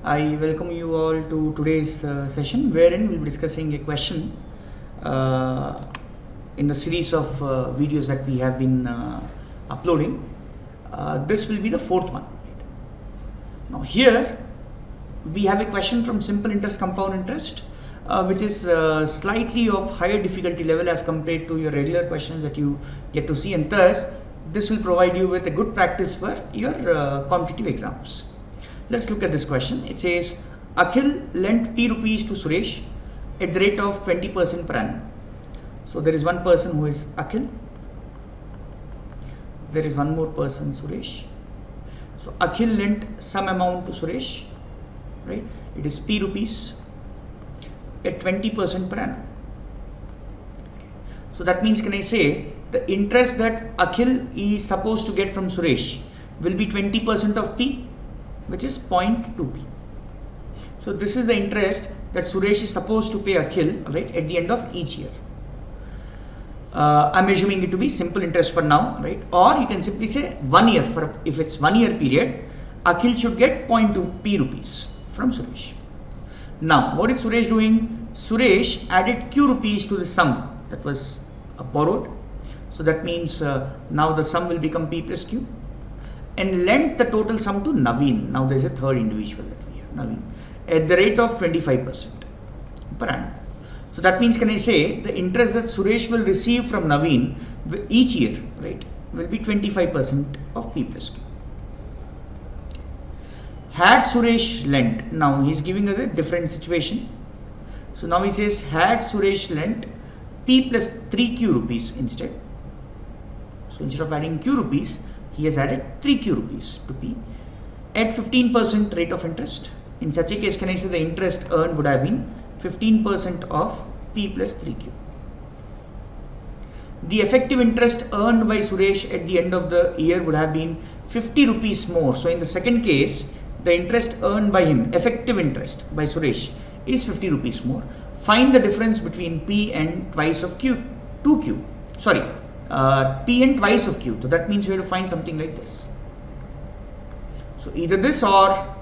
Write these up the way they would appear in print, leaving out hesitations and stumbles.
I welcome you all to today's session, wherein we'll be discussing a question in the series of videos that we have been uploading. This will be the fourth one. Now here we have a question from simple interest, compound interest, which is slightly of higher difficulty level as compared to your regular questions that you get to see, and thus this will provide you with a good practice for your competitive exams. Let's look at this question. It says Akhil lent P rupees to Suresh at the rate of 20% per annum. So there is one person who is Akhil. There is one more person, Suresh. So Akhil lent some amount to Suresh, right? It is P rupees at 20% per annum. Okay. So that means, can I say the interest that Akhil is supposed to get from Suresh will be 20% of P, which is 0.2p. So this is the interest that Suresh is supposed to pay Akhil, right, at the end of each year. I'm assuming it to be simple interest for now, right? Or you can simply say 1 year. For if it's 1 year period, Akhil should get 0.2p rupees from Suresh. Now what is Suresh doing? Suresh added q rupees to the sum that was borrowed. So that means now the sum will become p plus q, and lent the total sum to Naveen. Now there is a third individual that we have, Naveen, at the rate of 25% per annum. So that means, can I say the interest that Suresh will receive from Naveen each year, right, will be 25% of P plus Q. Had Suresh lent, now he is giving us a different situation. So now he says had Suresh lent P plus 3Q rupees instead. So instead of adding Q rupees, he has added 3Q rupees to P at 15% rate of interest. In such a case, can I say the interest earned would have been 15% of P plus 3Q. The effective interest earned by Suresh at the end of the year would have been 50 rupees more. So in the second case, the interest earned by him, effective interest by Suresh, is 50 rupees more. Find the difference between P and twice of Q, 2Q. Sorry. P and twice of Q. So that means we have to find something like this. So either this or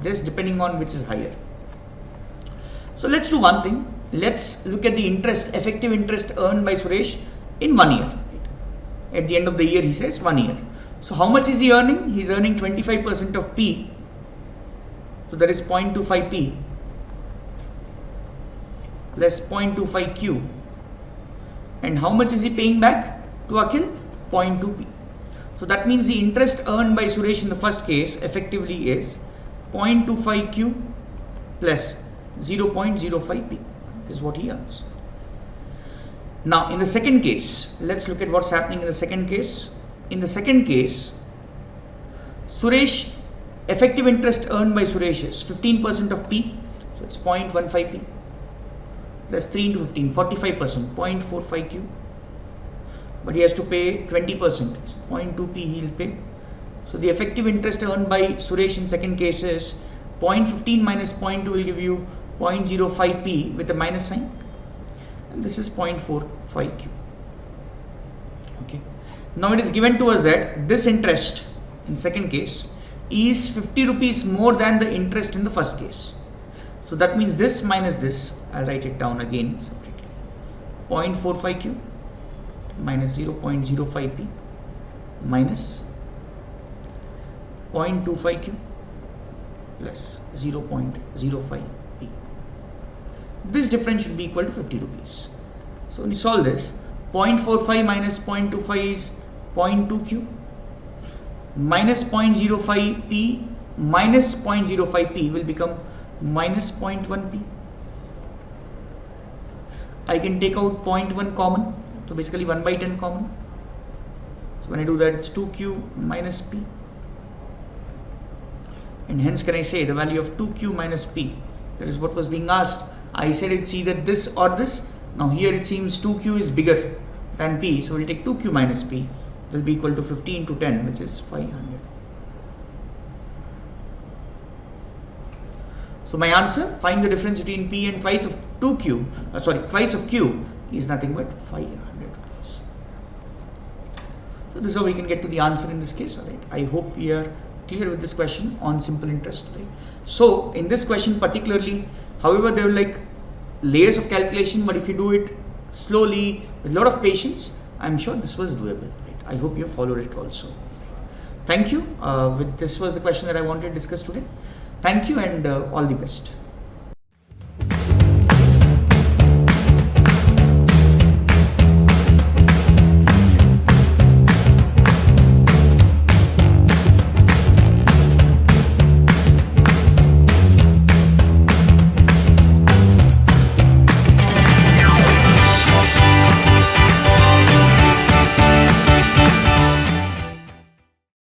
this, depending on which is higher. So let's do one thing. Let's look at the interest, effective interest earned by Suresh in 1 year. Right? At the end of the year, he says 1 year. So how much is he earning? He is earning 25% of P. So that is 0.25P plus 0.25Q. And how much is he paying back to Akhil? 0.2p. So that means the interest earned by Suresh in the first case effectively is 0.25q plus 0.05p. This is what he earns. Now in the second case, let's look at what's happening in the second case. In the second case, Suresh, effective interest earned by Suresh is 15% of P. So it's 0.15p. Plus 3 into 15, 45%, 0.45q. But he has to pay 20%, so 0.2p he will pay. So the effective interest earned by Suresh in second case is 0.15 minus 0.2 will give you 0.05p with a minus sign. And this is 0.45q. Okay. Now it is given to us that this interest in second case is 50 rupees more than the interest in the first case. So that means this minus this, I'll write it down again separately. 0.45q minus 0.05p minus 0.25q plus 0.05p. This difference should be equal to 50 rupees. So when you solve this, 0.45 minus 0.25 is 0.2q minus 0.05p minus 0.05p will become minus 0.1p. I can take out 0.1 common, so basically 1 by 10 common. So when I do that, it's 2q minus p, and hence can I say the value of 2q minus p, that is what was being asked. I said it's either this or this. Now here it seems 2q is bigger than p, so we'll take 2q minus p, will be equal to 50 into 10, which is 500. So my answer, find the difference between P and twice of twice of Q is nothing but 500 rupees. So this is how we can get to the answer in this case. Alright, I hope we are clear with this question on simple interest, right? So in this question particularly, however, there were like layers of calculation, but if you do it slowly with a lot of patience, I'm sure this was doable, right? I hope you followed it also. Thank you. This was the question that I wanted to discuss today. Thank you, and all the best.